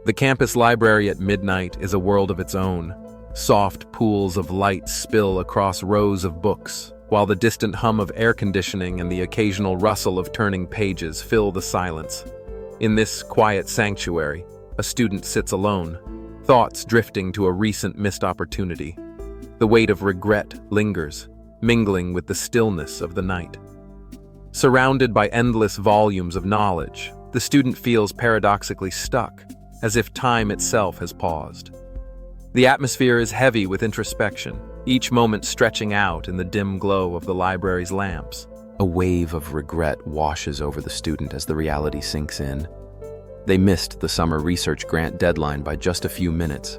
The campus library at midnight is a world of its own. Soft pools of light spill across rows of books, while the distant hum of air conditioning and the occasional rustle of turning pages fill the silence. In this quiet sanctuary, a student sits alone, thoughts drifting to a recent missed opportunity. The weight of regret lingers, mingling with the stillness of the night. Surrounded by endless volumes of knowledge, the student feels paradoxically stuck, as if time itself has paused. The atmosphere is heavy with introspection, each moment stretching out in the dim glow of the library's lamps. A wave of regret washes over the student as the reality sinks in. They missed the summer research grant deadline by just a few minutes.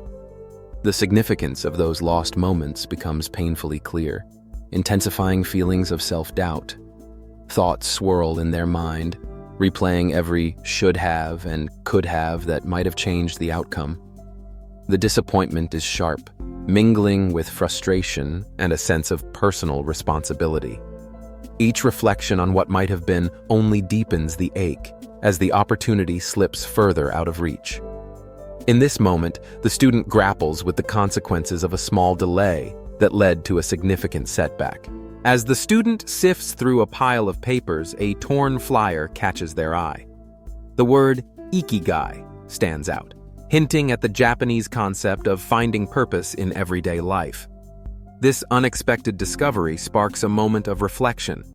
The significance of those lost moments becomes painfully clear, intensifying feelings of self-doubt. Thoughts swirl in their mind, replaying every should have and could have that might have changed the outcome. The disappointment is sharp, mingling with frustration and a sense of personal responsibility. Each reflection on what might have been only deepens the ache as the opportunity slips further out of reach. In this moment, the student grapples with the consequences of a small delay that led to a significant setback. As the student sifts through a pile of papers, a torn flyer catches their eye. The word Ikigai stands out, hinting at the Japanese concept of finding purpose in everyday life. This unexpected discovery sparks a moment of reflection.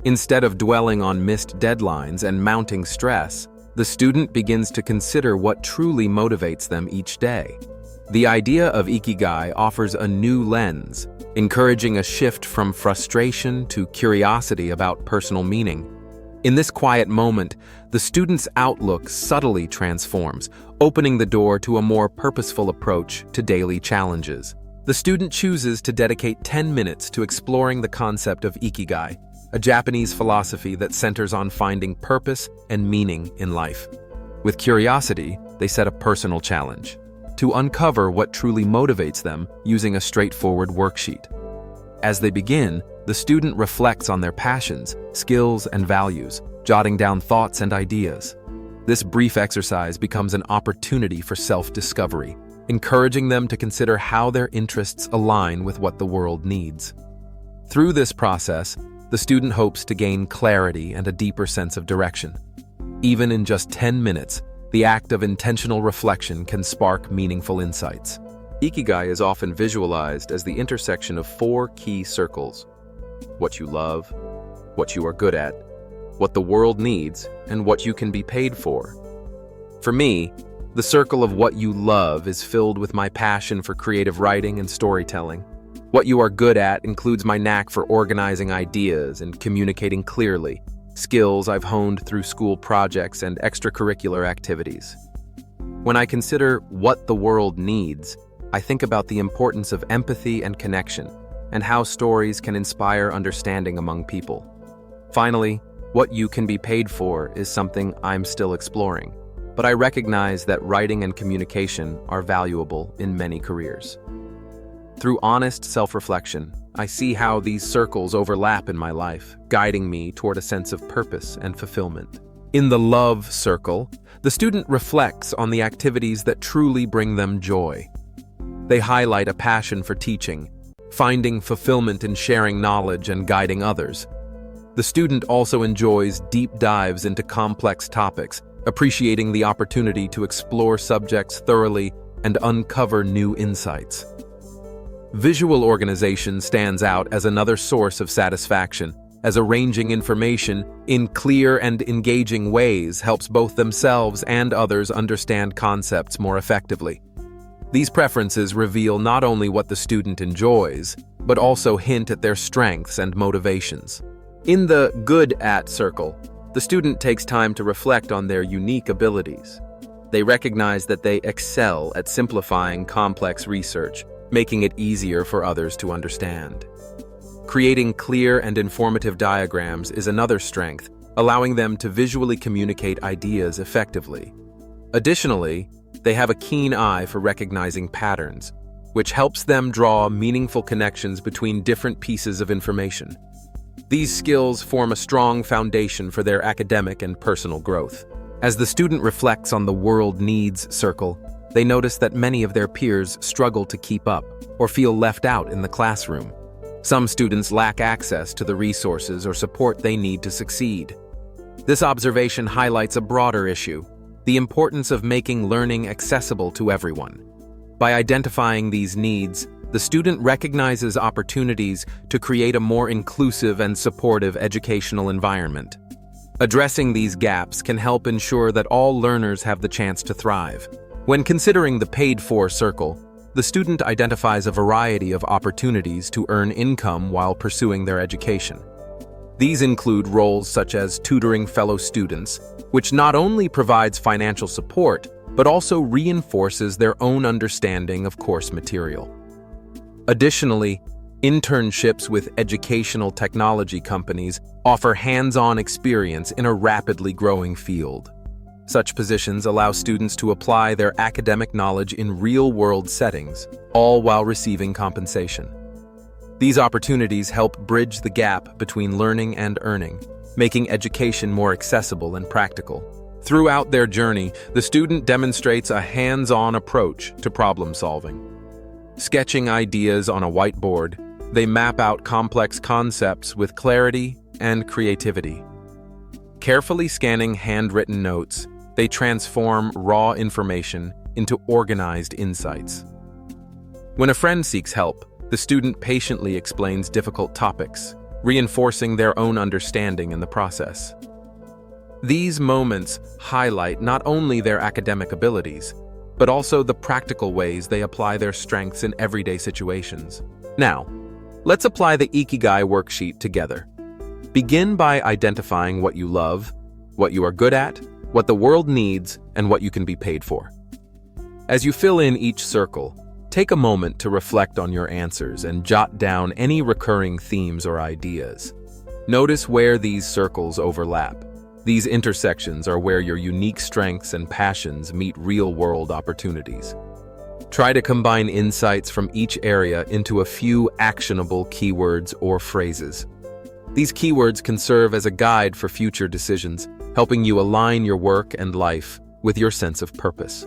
Instead of dwelling on missed deadlines and mounting stress, the student begins to consider what truly motivates them each day. The idea of Ikigai offers a new lens, encouraging a shift from frustration to curiosity about personal meaning. In this quiet moment, the student's outlook subtly transforms, opening the door to a more purposeful approach to daily challenges. The student chooses to dedicate 10 minutes to exploring the concept of Ikigai, a Japanese philosophy that centers on finding purpose and meaning in life. With curiosity, they set a personal challenge: to uncover what truly motivates them using a straightforward worksheet. As they begin, the student reflects on their passions, skills, and values, jotting down thoughts and ideas. This brief exercise becomes an opportunity for self-discovery, encouraging them to consider how their interests align with what the world needs. Through this process, the student hopes to gain clarity and a deeper sense of direction. Even in just 10 minutes, the act of intentional reflection can spark meaningful insights. Ikigai is often visualized as the intersection of 4 key circles: what you love, what you are good at, what the world needs, and what you can be paid for. For me, the circle of what you love is filled with my passion for creative writing and storytelling. What you are good at includes my knack for organizing ideas and communicating clearly, skills I've honed through school projects and extracurricular activities. When I consider what the world needs, I think about the importance of empathy and connection, and how stories can inspire understanding among people. Finally, what you can be paid for is something I'm still exploring, but I recognize that writing and communication are valuable in many careers. Through honest self-reflection, I see how these circles overlap in my life, guiding me toward a sense of purpose and fulfillment. In the love circle, the student reflects on the activities that truly bring them joy. They highlight a passion for teaching, finding fulfillment in sharing knowledge and guiding others. The student also enjoys deep dives into complex topics, appreciating the opportunity to explore subjects thoroughly and uncover new insights. Visual organization stands out as another source of satisfaction, as arranging information in clear and engaging ways helps both themselves and others understand concepts more effectively. These preferences reveal not only what the student enjoys, but also hint at their strengths and motivations. In the good at circle, the student takes time to reflect on their unique abilities. They recognize that they excel at simplifying complex research, making it easier for others to understand. Creating clear and informative diagrams is another strength, allowing them to visually communicate ideas effectively. Additionally, they have a keen eye for recognizing patterns, which helps them draw meaningful connections between different pieces of information. These skills form a strong foundation for their academic and personal growth. As the student reflects on the world needs circle, they notice that many of their peers struggle to keep up or feel left out in the classroom. Some students lack access to the resources or support they need to succeed. This observation highlights a broader issue: the importance of making learning accessible to everyone. By identifying these needs, the student recognizes opportunities to create a more inclusive and supportive educational environment. Addressing these gaps can help ensure that all learners have the chance to thrive. When considering the paid-for circle, the student identifies a variety of opportunities to earn income while pursuing their education. These include roles such as tutoring fellow students, which not only provides financial support, but also reinforces their own understanding of course material. Additionally, internships with educational technology companies offer hands-on experience in a rapidly growing field. Such positions allow students to apply their academic knowledge in real-world settings, all while receiving compensation. These opportunities help bridge the gap between learning and earning, making education more accessible and practical. Throughout their journey, the student demonstrates a hands-on approach to problem-solving. Sketching ideas on a whiteboard, they map out complex concepts with clarity and creativity. Carefully scanning handwritten notes, they transform raw information into organized insights. When a friend seeks help, the student patiently explains difficult topics, reinforcing their own understanding in the process. These moments highlight not only their academic abilities, but also the practical ways they apply their strengths in everyday situations. Now, let's apply the Ikigai worksheet together. Begin by identifying what you love, what you are good at, what the world needs, and what you can be paid for. As you fill in each circle, take a moment to reflect on your answers and jot down any recurring themes or ideas. Notice where these circles overlap. These intersections are where your unique strengths and passions meet real-world opportunities. Try to combine insights from each area into a few actionable keywords or phrases. These keywords can serve as a guide for future decisions, helping you align your work and life with your sense of purpose.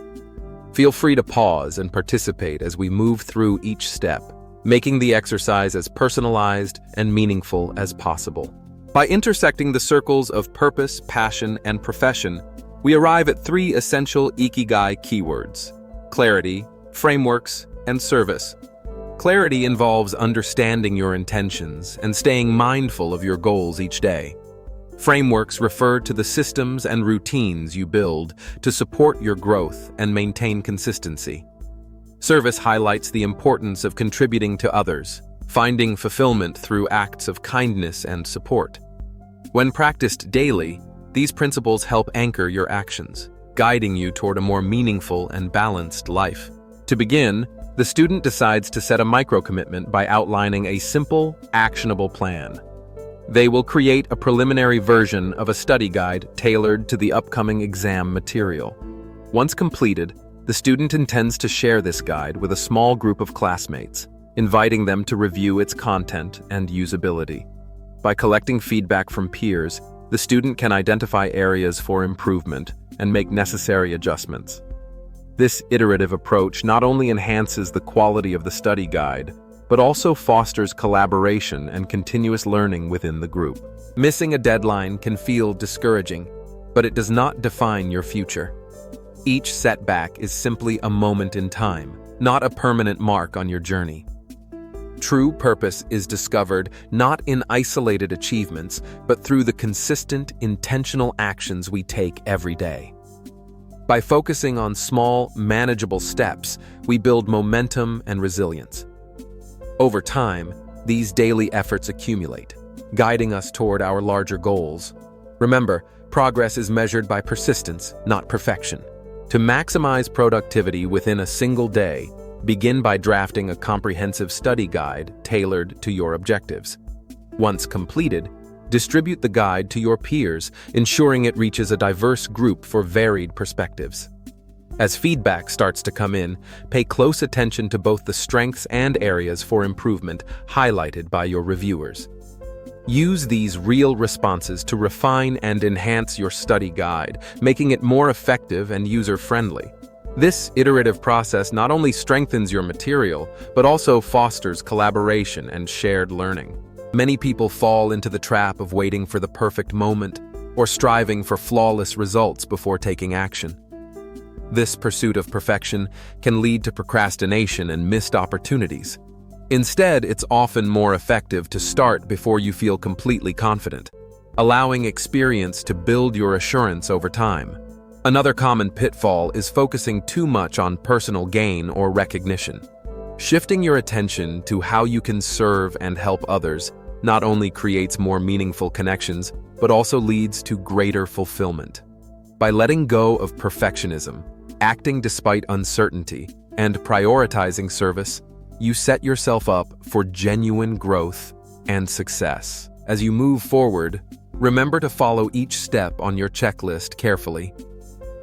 Feel free to pause and participate as we move through each step, making the exercise as personalized and meaningful as possible. By intersecting the circles of purpose, passion, and profession, we arrive at 3 essential Ikigai keywords: clarity, frameworks, and service. Clarity involves understanding your intentions and staying mindful of your goals each day. Frameworks refer to the systems and routines you build to support your growth and maintain consistency. Service highlights the importance of contributing to others, finding fulfillment through acts of kindness and support. When practiced daily, these principles help anchor your actions, guiding you toward a more meaningful and balanced life. To begin, the student decides to set a micro-commitment by outlining a simple, actionable plan. They will create a preliminary version of a study guide tailored to the upcoming exam material. Once completed, the student intends to share this guide with a small group of classmates, inviting them to review its content and usability. By collecting feedback from peers, the student can identify areas for improvement and make necessary adjustments. This iterative approach not only enhances the quality of the study guide, but also fosters collaboration and continuous learning within the group. Missing a deadline can feel discouraging, but it does not define your future. Each setback is simply a moment in time, not a permanent mark on your journey. True purpose is discovered not in isolated achievements, but through the consistent, intentional actions we take every day. By focusing on small, manageable steps, we build momentum and resilience. Over time, these daily efforts accumulate, guiding us toward our larger goals. Remember, progress is measured by persistence, not perfection. To maximize productivity within a single day, begin by drafting a comprehensive study guide tailored to your objectives. Once completed, distribute the guide to your peers, ensuring it reaches a diverse group for varied perspectives. As feedback starts to come in, pay close attention to both the strengths and areas for improvement highlighted by your reviewers. Use these real responses to refine and enhance your study guide, making it more effective and user-friendly. This iterative process not only strengthens your material, but also fosters collaboration and shared learning. Many people fall into the trap of waiting for the perfect moment or striving for flawless results before taking action. This pursuit of perfection can lead to procrastination and missed opportunities. Instead, it's often more effective to start before you feel completely confident, allowing experience to build your assurance over time. Another common pitfall is focusing too much on personal gain or recognition. Shifting your attention to how you can serve and help others not only creates more meaningful connections, but also leads to greater fulfillment. By letting go of perfectionism, acting despite uncertainty, and prioritizing service, you set yourself up for genuine growth and success. As you move forward, remember to follow each step on your checklist carefully.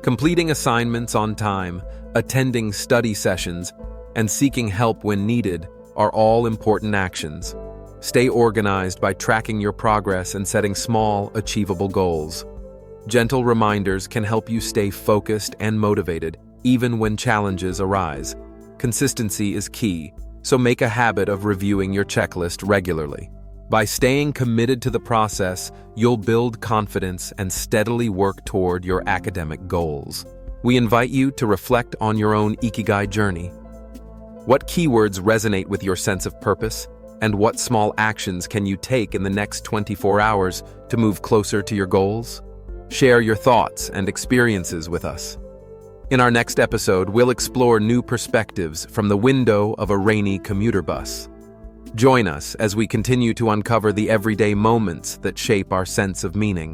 Completing assignments on time, attending study sessions, and seeking help when needed are all important actions. Stay organized by tracking your progress and setting small, achievable goals. Gentle reminders can help you stay focused and motivated, even when challenges arise. Consistency is key, so make a habit of reviewing your checklist regularly. By staying committed to the process, you'll build confidence and steadily work toward your academic goals. We invite you to reflect on your own Ikigai journey. What keywords resonate with your sense of purpose, and what small actions can you take in the next 24 hours to move closer to your goals? Share your thoughts and experiences with us. In our next episode, we'll explore new perspectives from the window of a rainy commuter bus. Join us as we continue to uncover the everyday moments that shape our sense of meaning.